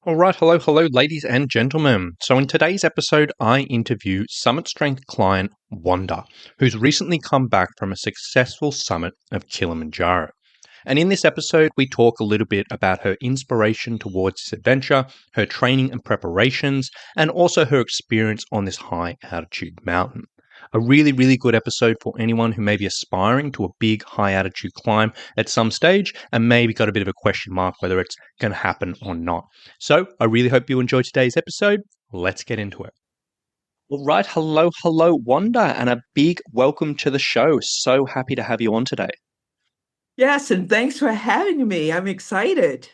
All right, hello, ladies and gentlemen. So, in today's episode, I interview Summit Strength client Wanda, who's recently come back from a successful summit of Kilimanjaro. And in this episode, we talk a little bit about her inspiration towards this adventure, her training and preparations, and also her experience on this high altitude mountain. A really good episode for anyone who may be aspiring to a big high altitude climb at some stage and maybe got a bit of a question mark whether it's going to happen or not. So I really hope you enjoy today's episode. Let's get into it. All right. Hello, Wanda, and a big welcome to the show. So happy to have you on today. Yes, and thanks for having me. I'm excited.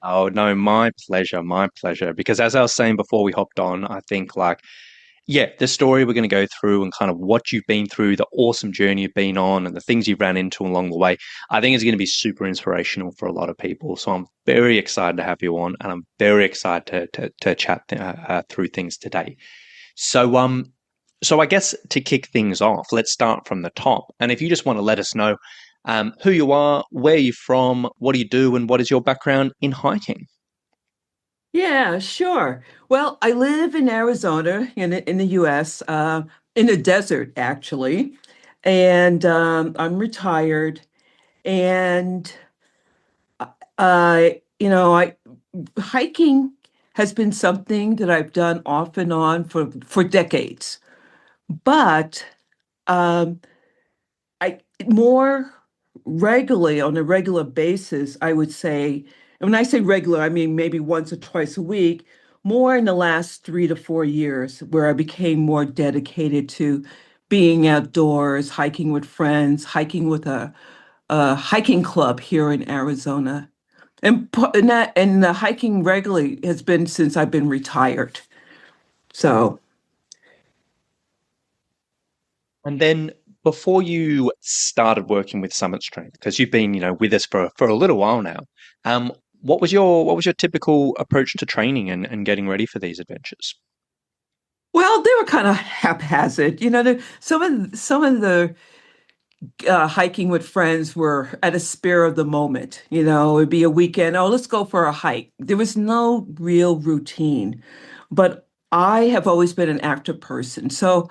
Oh, no, my pleasure, my pleasure. Because as I was saying before we hopped on, I think the story we're going to go through and kind of what you've been through, the awesome journey you've been on, and the things you've ran into along the way, I think is going to be super inspirational for a lot of people. So I'm very excited to have you on, and I'm very excited to chat through things today. So, so I guess to kick things off, let's start from the top. And if you just want to let us know who you are, where you're from, what do you do, and what is your background in hiking? Yeah, sure. Well, I live in Arizona in the U.S., in the desert actually, and I'm retired. And I hiking has been something that I've done off and on for decades. But um, I more regularly on a regular basis, I would say, and when I say regular, I mean maybe once or twice a week, more in the last 3 to 4 years, where I became more dedicated to being outdoors, hiking with friends, hiking with a hiking club here in Arizona. And the hiking regularly has been since I've been retired. So And then before you started working with Summit Strength, because you've been, with us for a little while now, um, what was your typical approach to training and getting ready for these adventures? well, they were kind of haphazard. Some of the hiking with friends were at a spur of the moment. It'd be a weekend. Oh, let's go for a hike. There was no real routine, but I have always been an active person. So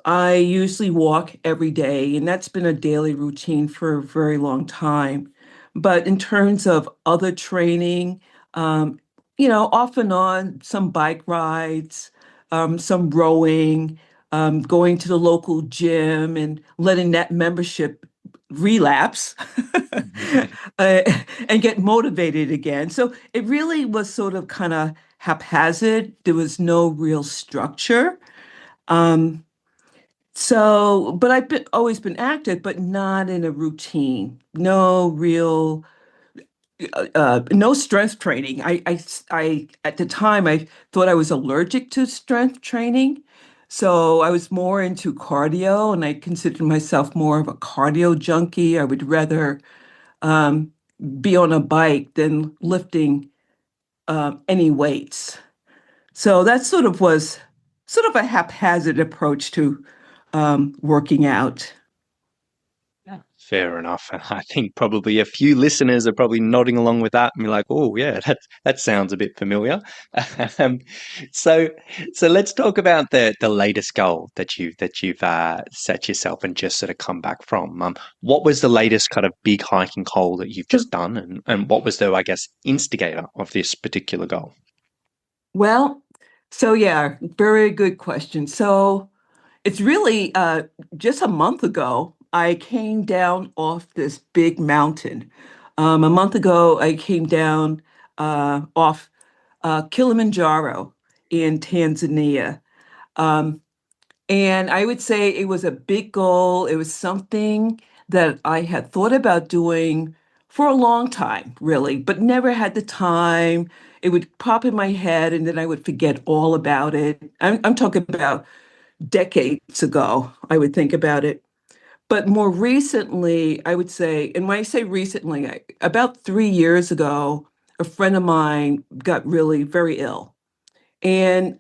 I usually walk every day, and that's been a daily routine for a very long time. But in terms of other training, um, off and on, some bike rides, some rowing, going to the local gym and letting that membership relapse uh, and get motivated again. So it really was sort of kind of haphazard. There was no real structure. Um, but always been active, but not in a routine. No strength training. At the time, I thought I was allergic to strength training. So I was more into cardio, and I considered myself more of a cardio junkie. I would rather um, be on a bike than lifting any weights. So that was sort of a haphazard approach to working out. Yeah. Fair enough. And I think probably a few listeners are probably nodding along with that and be like, "Oh, yeah, that sounds a bit familiar." Um, so, so let's talk about the latest goal that you've set yourself and just sort of come back from. What was the latest kind of big hiking goal that you've just done, and what was the, I guess, instigator of this particular goal? Well, so yeah, very good question. So it's really just a month ago, I came down off this big mountain. A month ago, I came down off Kilimanjaro in Tanzania. Um, and I would say it was a big goal. It was something that I had thought about doing for a long time, really, but never had the time. It would pop in my head and then I would forget all about it. I'm talking about decades ago, I would think about it. But more recently, I would say, and when I say recently, about 3 years ago, a friend of mine got really very ill. And,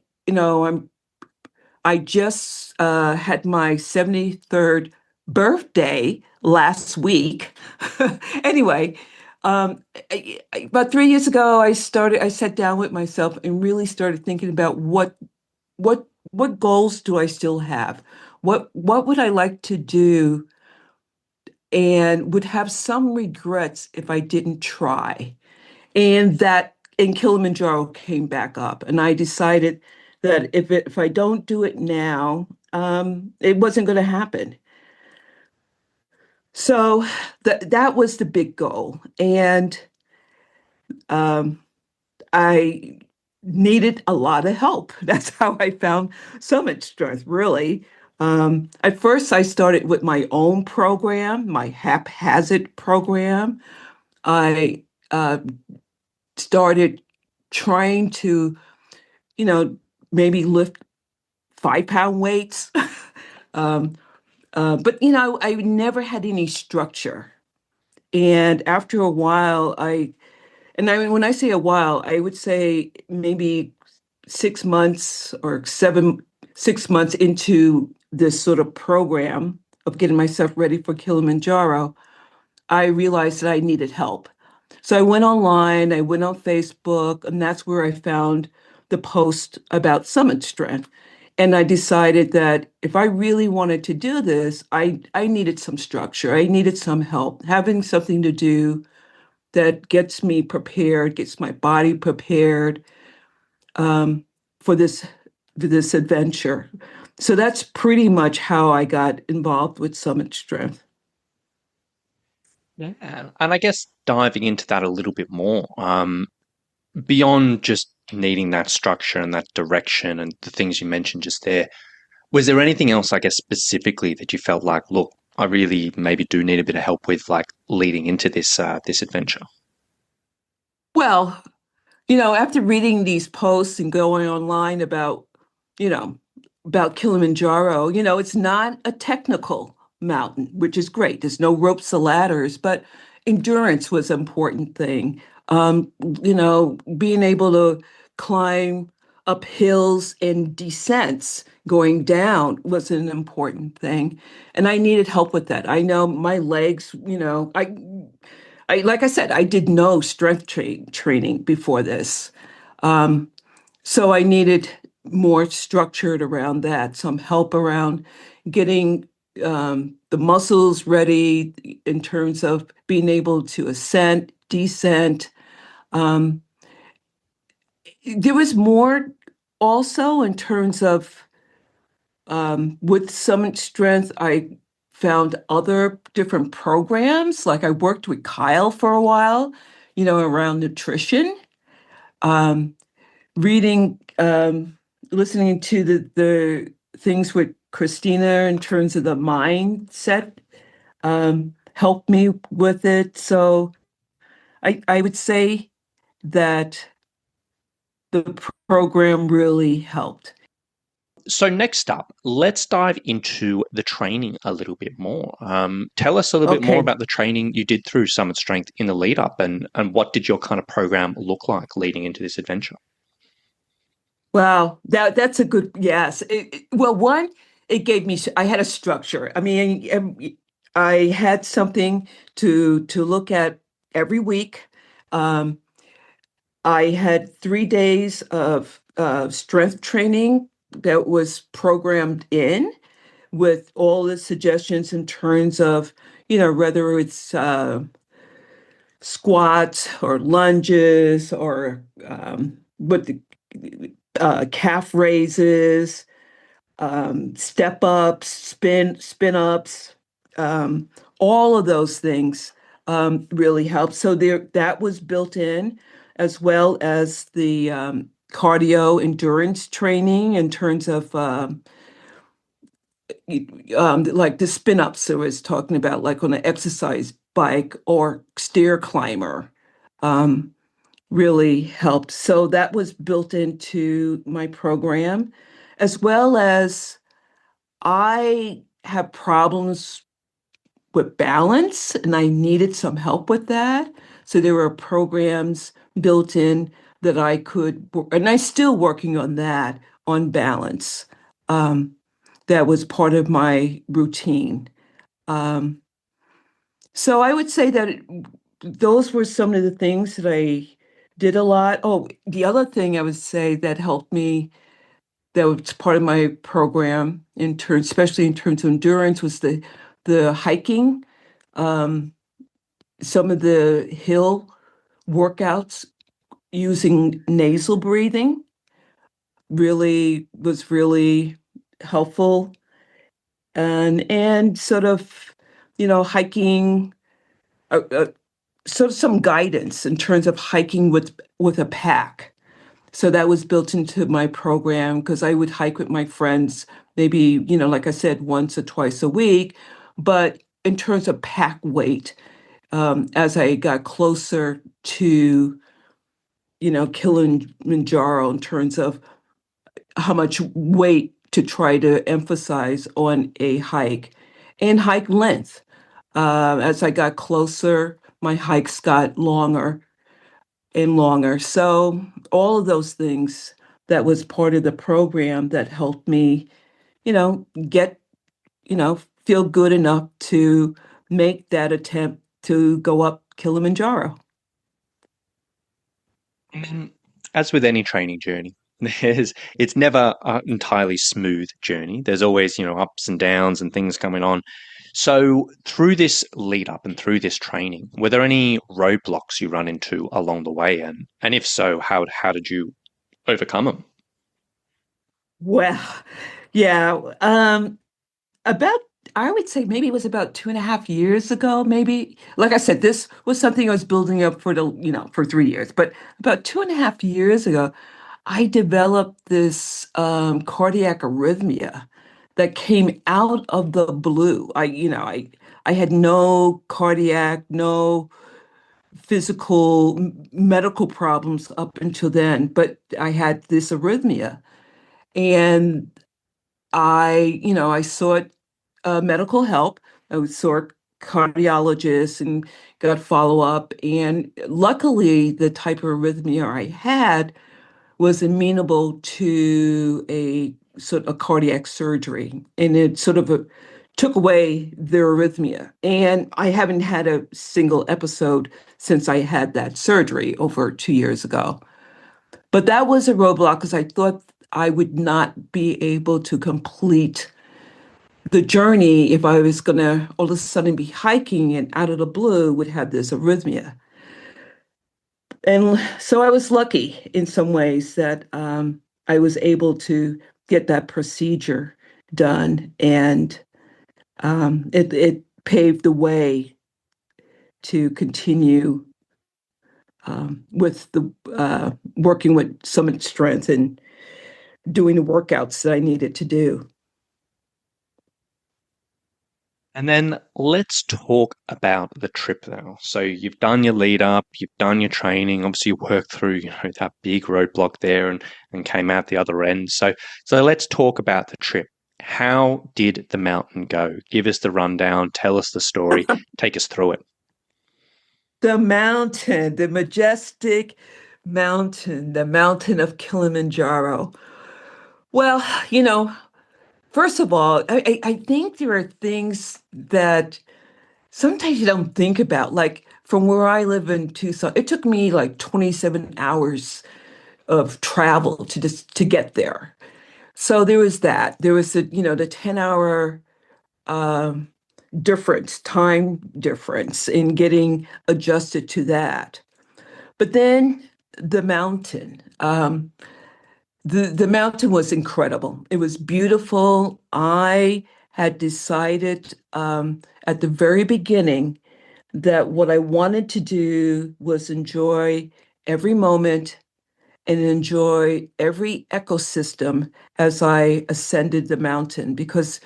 I just had my 73rd birthday last week. Anyway, About 3 years ago, I sat down with myself and really started thinking about what goals do I still have? What would I like to do and would have some regrets if I didn't try? And Kilimanjaro came back up, and I decided that if I don't do it now, it wasn't going to happen. So that was the big goal, and um, I needed a lot of help. That's how I found Summit Strength, really. At first, I started with my own program, my haphazard program. I uh, started trying to, you know, maybe lift 5 pound weights. um, but, I never had any structure. And after a while, when I say a while, I would say maybe 6 months or 6 months into this sort of program of getting myself ready for Kilimanjaro, I realized that I needed help. So I went online, I went on Facebook, and that's where I found the post about Summit Strength. And I decided that if I really wanted to do this, I needed some structure. I needed some help, having something to do that gets me prepared, gets my body prepared um, for this adventure. So that's pretty much how I got involved with Summit Strength. Yeah. And I guess diving into that a little bit more, beyond just needing that structure and that direction and the things you mentioned just there, was there anything else, I guess, specifically that you felt like, look, I really maybe do need a bit of help with, like leading into this adventure? Well, after reading these posts and going online you know, about Kilimanjaro, it's not a technical mountain, which is great. There's no ropes or ladders, but endurance was an important thing. Being able to climb up hills and descents going down was an important thing. And I needed help with that. I know my legs, like I said, I did no training before this. Um, so I needed more structured around that, some help around getting the muscles ready in terms of being able to ascend, descent. Um, there was more also in terms of with Summit Strength, I found other different programs. Like I worked with Kyle for a while, around nutrition, um, reading, listening to the things with Christina in terms of the mindset, helped me with it. So I would say that the program really helped. So next up, let's dive into the training a little bit more. Tell us a little bit more Okay. about the training you did through Summit Strength in the lead up, and what did your kind of program look like leading into this adventure? Wow, that's a good yes. Well, one, it gave me I had a structure. I mean, I had something to look at every week. Um, I had 3 days of strength training that was programmed in with all the suggestions in terms of, whether it's squats or lunges or what the calf raises, step ups, spin ups, um, all of those things really help. So that was built in, as well as the cardio endurance training in terms of like the spin ups I was talking about, like on an exercise bike or stair climber. Um, really helped. So that was built into my program, as well as I have problems with balance and I needed some help with that. So there were programs built in that I could, and I'm still working on that, on balance. Um, that was part of my routine. Um, so I would say that those were some of the things that I did a lot. Oh, the other thing I would say that helped me, that was part of my program in terms, especially in terms of endurance, was the hiking. Um, some of the hill workouts using nasal breathing really helpful, and sort of, hiking, sort of some guidance in terms of hiking with a pack. So that was built into my program because I would hike with my friends, maybe, like I said, once or twice a week. But in terms of pack weight, as I got closer to, Kilimanjaro, in terms of how much weight to try to emphasize on a hike and hike length. As I got closer, my hikes got longer and longer. So all of those things, that was part of the program that helped me, get, feel good enough to make that attempt to go up Kilimanjaro. And then, as with any training journey, it's never an entirely smooth journey. There's always, ups and downs and things coming on. So, through this lead up and through this training, were there any roadblocks you run into along the way? And if so, how did you overcome them? Well, yeah. About, I would say maybe it was about 2.5 years ago, maybe. Like I said, this was something I was building up for 3 years. But about 2.5 years ago, I developed this cardiac arrhythmia that came out of the blue. I had no cardiac, no physical medical problems up until then, but I had this arrhythmia. And I sought medical help. I sought cardiologists and got follow up. And luckily, the type of arrhythmia I had was amenable to a sort of cardiac surgery, and it sort of took away the arrhythmia. And I haven't had a single episode since I had that surgery over 2 years ago. But that was a roadblock because I thought I would not be able to complete the journey if I was going to all of a sudden be hiking and out of the blue would have this arrhythmia. And so I was lucky in some ways that I was able to get that procedure done, and it paved the way to continue with the working with Summit Strength and doing the workouts that I needed to do. And then let's talk about the trip now. So you've done your lead up, you've done your training, obviously you worked through, that big roadblock there and came out the other end. So let's talk about the trip. How did the mountain go? Give us the rundown, tell us the story, take us through it. The mountain, the majestic mountain, the mountain of Kilimanjaro. Well, first of all, I think there are things that sometimes you don't think about. Like from where I live in Tucson, it took me like 27 hours of travel to get there. So there was that. There was the 10-hour um, time difference in getting adjusted to that. But then the mountain. The mountain was incredible. It was beautiful. I had decided at the very beginning that what I wanted to do was enjoy every moment and enjoy every ecosystem as I ascended the mountain, because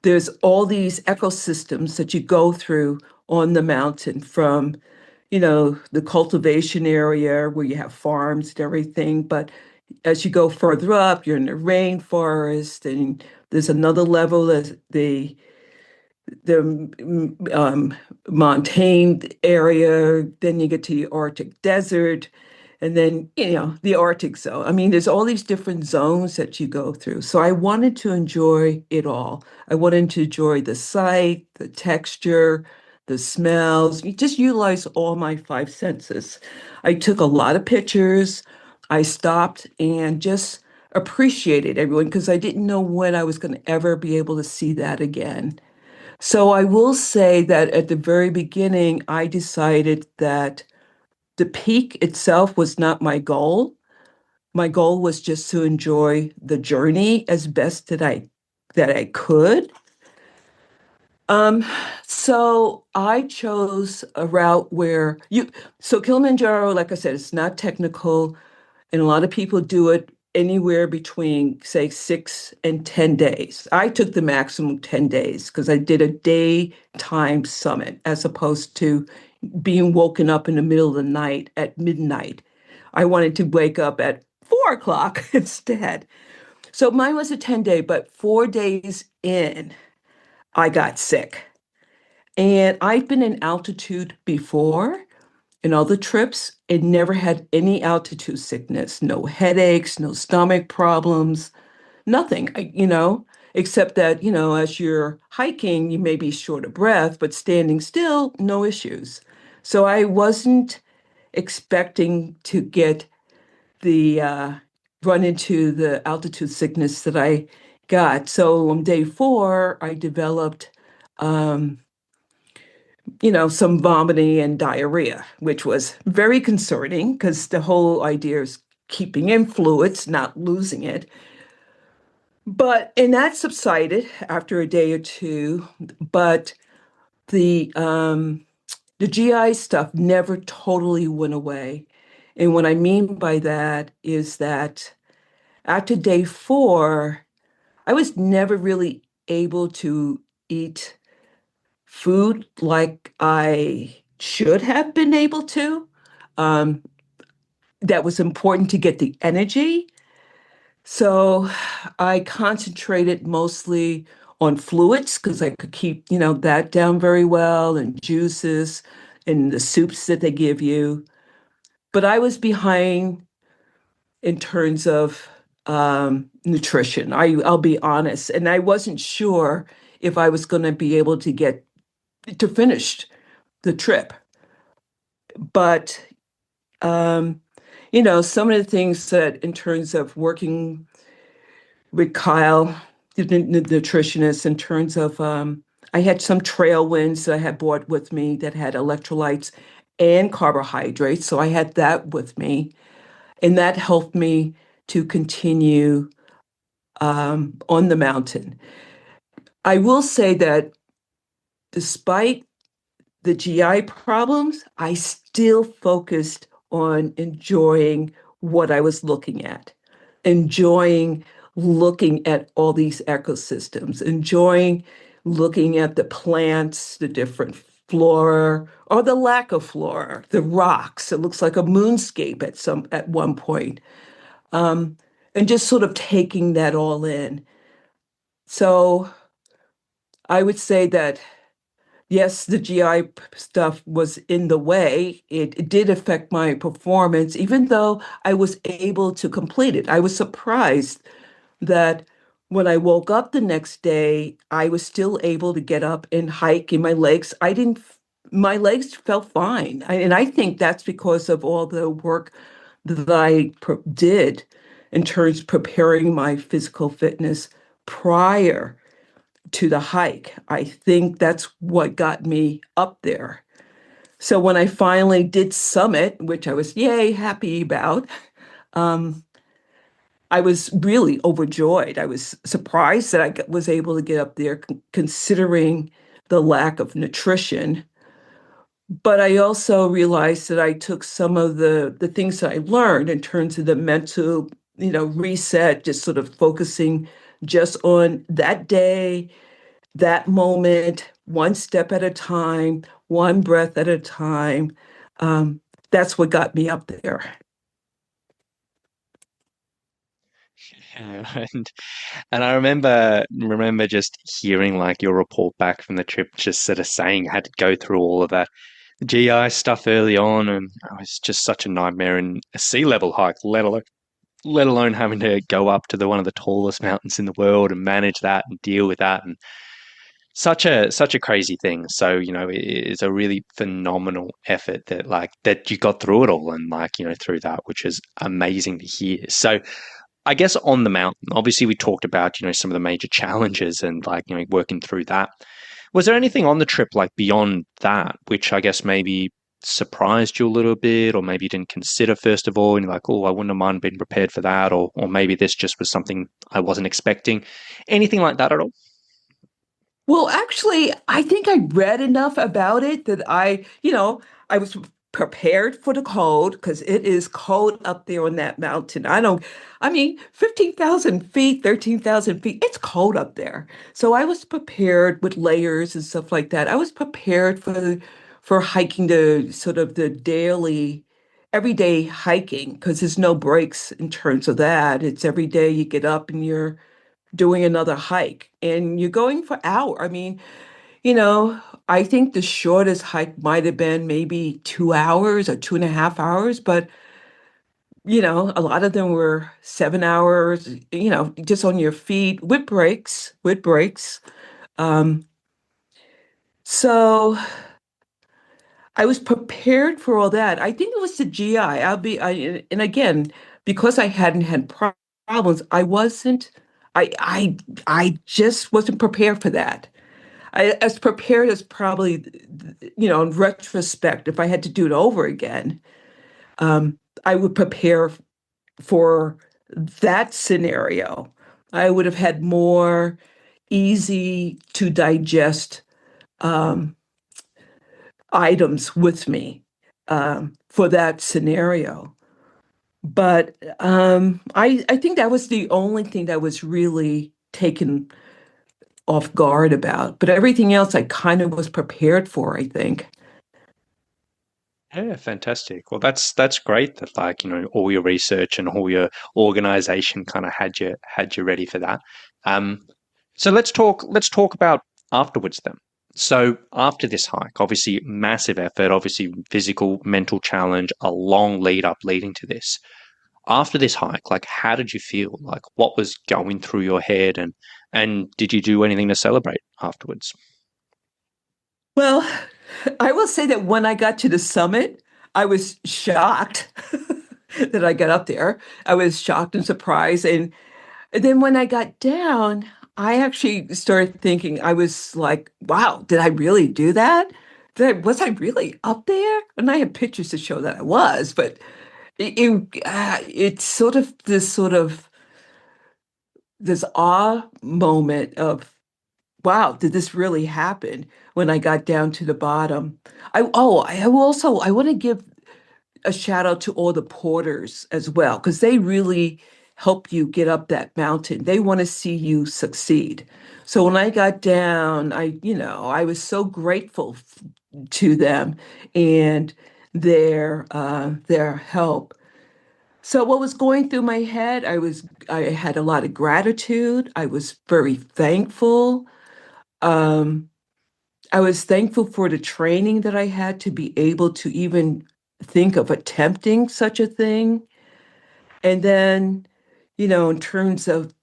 there's all these ecosystems that you go through on the mountain, from the cultivation area where you have farms and everything. But as you go further up, you're in the rainforest, and there's another level, as the montane area. Then you get to the Arctic desert, and then the Arctic zone. I mean, there's all these different zones that you go through. So I wanted to enjoy it all. I wanted to enjoy the sight, the texture, the smells. You just utilize all my five senses. I took a lot of pictures. I stopped and just appreciated everyone because I didn't know when I was going to ever be able to see that again. So I will say that at the very beginning, I decided that the peak itself was not my goal. My goal was just to enjoy the journey as best that I could. Um, so I chose a route where so Kilimanjaro, like I said, it's not technical, and a lot of people do it anywhere between, say, 6 and 10 days. I took the maximum 10 days because I did a daytime summit as opposed to being woken up in the middle of the night at midnight. I wanted to wake up at 4 o'clock instead. So mine was a 10-day, but 4 days in, I got sick. And I've been in altitude before in other trips and never had any altitude sickness, no headaches, no stomach problems, nothing, except that, as you're hiking, you may be short of breath, but standing still, no issues. So I wasn't expecting to get the run into the altitude sickness that I got. So on day 4, I developed um, some vomiting and diarrhea, which was very concerning because the whole idea is keeping in fluids, not losing it. And that subsided after a day or two, but the um, the GI stuff never totally went away. And what I mean by that is that after day 4, I was never really able to eat food like I should have been able to. Um, that was important to get the energy. So I concentrated mostly on fluids because I could keep, that down very well and juices and the soups that they give you. But I was behind in terms of nutrition. I'll be honest. And I wasn't sure if I was going to be able to get to finish the trip. But um, some of the things that in terms of working with Kyle, the nutritionist, in terms of I had some trail winds that I had brought with me that had electrolytes and carbohydrates. So I had that with me, and that helped me to continue on the mountain. I will say that despite the GI problems, I still focused on enjoying what I was looking at, enjoying looking at all these ecosystems, enjoying looking at the plants, the different flora or the lack of flora, the rocks. It looks like a moonscape at one point, um, and just sort of taking that all in. So I would say that yes, the GI stuff was in the way. It did affect my performance, even though I was able to complete it. I was surprised that when I woke up the next day, I was still able to get up and hike in my legs. My legs felt fine. And I think that's because of all the work that I did in terms of preparing my physical fitness prior to the hike. I think that's what got me up there. So when I finally did summit, which I was yay happy about, um, I was really overjoyed. I was surprised that was able to get up there, considering the lack of nutrition. But I also realized that I took some of the things that I learned in terms of the mental, reset, just sort of focusing just on that day, that moment, one step at a time, one breath at a time. Um, that's what got me up there. Yeah, and I remember just hearing like your report back from the trip, just sort of saying you had to go through all of that GI stuff early on, and it was just such a nightmare in a sea level hike, let alone having to go up to the one of the tallest mountains in the world and manage that and deal with that. And Such a crazy thing. So, it's a really phenomenal effort that you got through it all and through that, which is amazing to hear. So, I guess on the mountain, obviously we talked about, some of the major challenges and working through that. Was there anything on the trip like beyond that, which I guess maybe surprised you a little bit, or maybe you didn't consider first of all, and you're like, oh, I wouldn't have mind being prepared for that, or maybe this just was something I wasn't expecting. Anything like that at all? Well, actually, I think I read enough about it that I was prepared for the cold because it is cold up there on that mountain. I mean, 15,000 feet, 13,000 feet, it's cold up there. So I was prepared with layers and stuff like that. I was prepared for hiking the sort of the daily, everyday hiking because there's no breaks in terms of that. It's every day you get up and you're doing another hike and you're going for hours. I mean, you know, I think the shortest hike might have been maybe 2 hours or 2.5 hours, but a lot of them were 7 hours, just on your feet with breaks. Um, so I was prepared for all that. I think it was the GI. And again, because I hadn't had problems, I just wasn't prepared for that. As prepared as probably, in retrospect, if I had to do it over again, I would prepare for that scenario. I would have had more easy to digest um, items with me for that scenario. But I think that was the only thing that was really taken off guard about. But everything else I kind of was prepared for, I think. Yeah, fantastic. Well, that's great that all your research and all your organization kind of had you ready for that. Um, so let's talk about afterwards then. So after this hike, obviously massive effort, obviously physical, mental challenge, a long lead up leading to this. After this hike, like how did you feel? Like what was going through your head and did you do anything to celebrate afterwards? Well, I will say that when I got to the summit, I was shocked that I got up there. I was shocked and surprised. And then when I got down, I actually started thinking, I was like, wow, did I really do that? Was I really up there? And I had pictures to show that I was, but it's sort of this awe moment of, wow, did this really happen when I got down to the bottom? I want to give a shout out to all the porters as well, because they really help you get up that mountain. They want to see you succeed. So when I got down, I was so grateful to them and their help. So what was going through my head? I had a lot of gratitude. I was very thankful. Um, I was thankful for the training that I had to be able to even think of attempting such a thing. And then, in terms of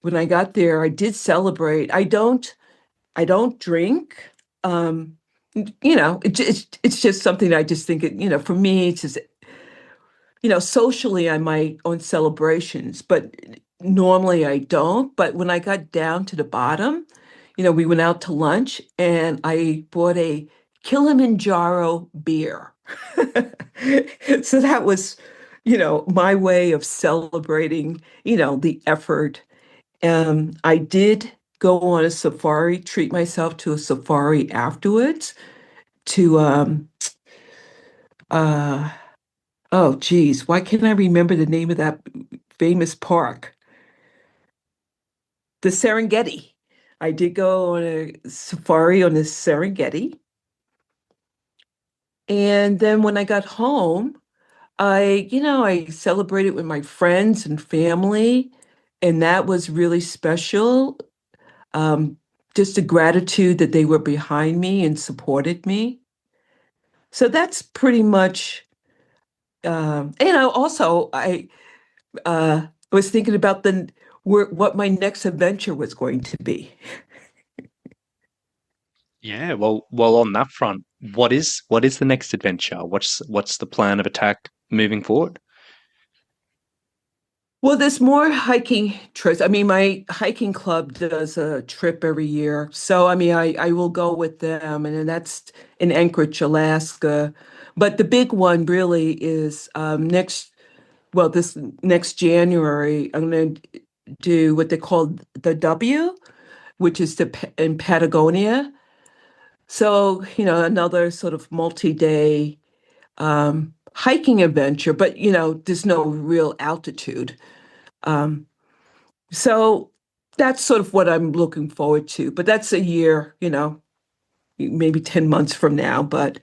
when I got there, I did celebrate. I don't drink. Um, it's just something I just think for me, it's just, socially I might on celebrations, but normally I don't. But when I got down to the bottom, we went out to lunch and I bought a Kilimanjaro beer. So that was, my way of celebrating, the effort. I did go on a safari, treat myself to a safari afterwards to uh oh geez, why can't I remember the name of that famous park? The Serengeti. I did go on a safari on the Serengeti. And then when I got home, I celebrated with my friends and family, and that was really special. Um, just the gratitude that they were behind me and supported me. So that's pretty much, also was thinking about what my next adventure was going to be. Yeah, well, on that front, what is the next adventure? What's the plan of attack moving forward? Well, there's more hiking trips. I mean, my hiking club does a trip every year. So, I mean, I will go with them, and then that's in Anchorage, Alaska. But the big one really is this next January, I'm going to do what they call the W, which is in Patagonia. So, another sort of multi-day hiking adventure, but, there's no real altitude. Um, So that's sort of what I'm looking forward to. But that's a year, maybe 10 months from now, but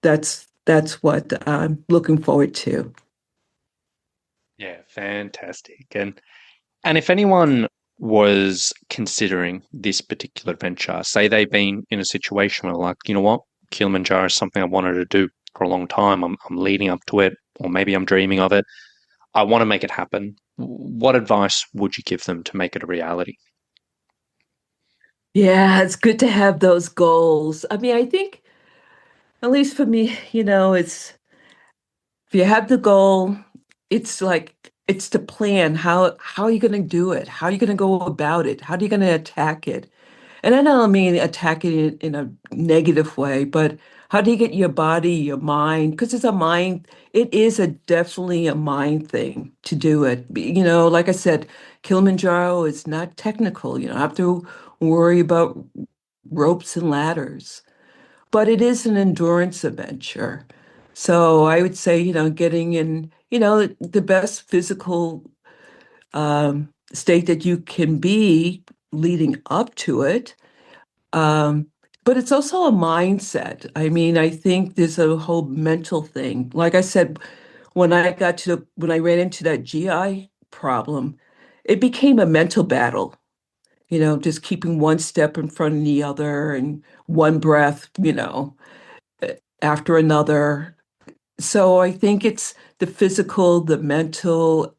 that's what I'm looking forward to. Yeah, fantastic. And if anyone was considering this particular venture, say they've been in a situation where, like, you know what, Kilimanjaro is something I wanted to do for a long time. I'm leading up to it, or maybe I'm dreaming of it. I want to make it happen. What advice would you give them to make it a reality? Yeah, it's good to have those goals. I mean, I think, at least for me, it's if you have the goal, it's like it's the plan. How are you going to do it? How are you going to go about it? How are you going to attack it? And I don't mean attacking it in a negative way, but how do you get your body, your mind? Because it is definitely a mind thing to do it. Like I said, Kilimanjaro is not technical. You don't have to worry about ropes and ladders, but it is an endurance adventure. So I would say, getting in, the best physical state that you can be leading up to it. um, but it's also a mindset. I mean, I think there's a whole mental thing. Like I said, when I ran into that GI problem, it became a mental battle, just keeping one step in front of the other and one breath, after another. So I think it's the physical, the mental,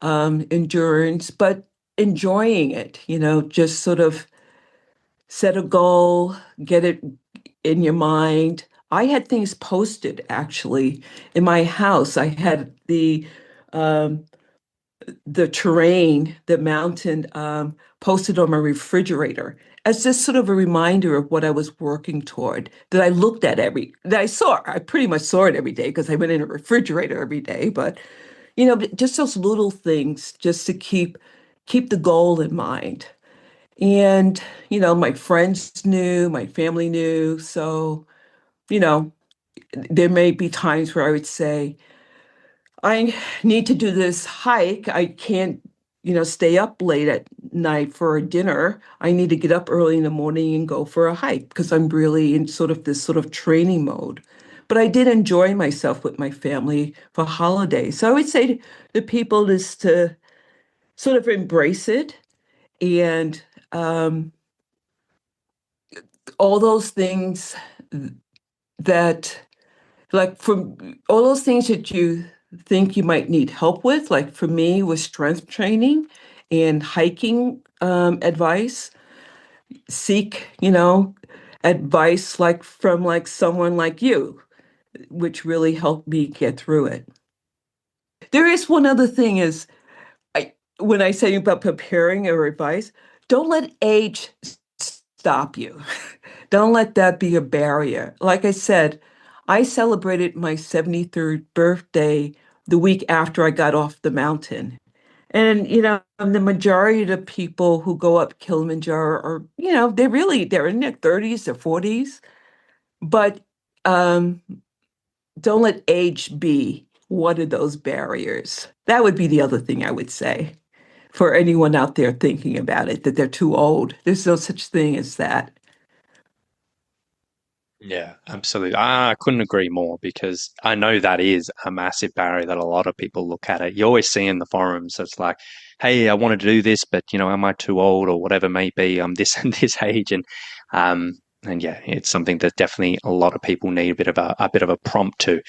endurance, but enjoying it, just sort of set a goal, get it in your mind. I had things posted actually in my house. I had um, the terrain, the mountain, posted on my refrigerator as just sort of a reminder of what I was working toward. That I saw. I pretty much saw it every day because I went in a refrigerator every day. But just those little things, just to keep the goal in mind. And, my friends knew, my family knew. So, you know, there may be times where I would say, I need to do this hike. I can't, stay up late at night for dinner. I need to get up early in the morning and go for a hike because I'm really in sort of this sort of training mode. But I did enjoy myself with my family for holidays. So I would say to the people is to sort of embrace it and all those things that from all those things that you think you might need help with, like for me with strength training and hiking advice, seek, advice like from like someone like you, which really helped me get through it. There is one other thing is when I say about preparing or advice, don't let age stop you. Don't let that be a barrier. Like I said, I celebrated my 73rd birthday the week after I got off the mountain. And, the majority of the people who go up Kilimanjaro are, they're in their 30s or 40s. But um, don't let age be one of those barriers. That would be the other thing I would say for anyone out there thinking about it, that they're too old. There's no such thing as that. Yeah, absolutely. I couldn't agree more because I know that is a massive barrier that a lot of people look at it. You always see in the forums, it's like, hey, I wanted to do this, but am I too old or whatever it may be? I'm this and this age, and yeah, it's something that definitely a lot of people need a bit of a prompt to,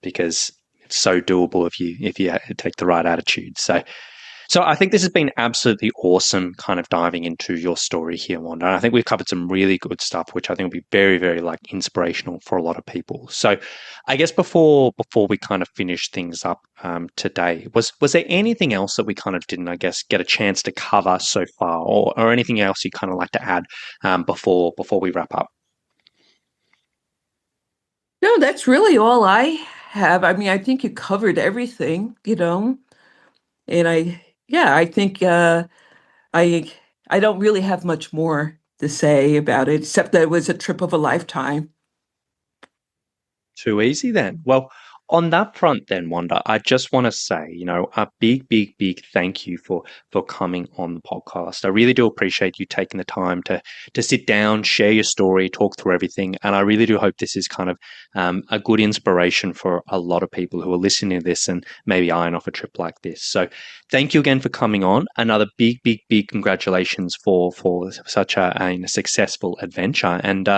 because it's so doable if you take the right attitude. So So I think this has been absolutely awesome kind of diving into your story here, Wanda. And I think we've covered some really good stuff, which I think will be very, very like inspirational for a lot of people. So I guess before we kind of finish things up today, was there anything else that we kind of didn't, I guess, get a chance to cover so far, or anything else you kind of like to add before we wrap up? No, that's really all I have. I mean, I think you covered everything, and yeah, I think I I don't really have much more to say about it, except that it was a trip of a lifetime. Too easy then. Well, on that front then, Wanda, I just want to say, a big, big, big thank you for coming on the podcast. I really do appreciate you taking the time to sit down, share your story, talk through everything. And I really do hope this is kind of a good inspiration for a lot of people who are listening to this and maybe eyeing off a trip like this. So thank you again for coming on. Another big, big, big congratulations for such a successful adventure. And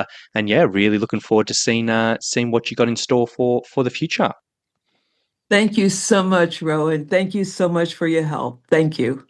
yeah, really looking forward to seeing what you got in store for the future. Thank you so much, Rowan. Thank you so much for your help. Thank you.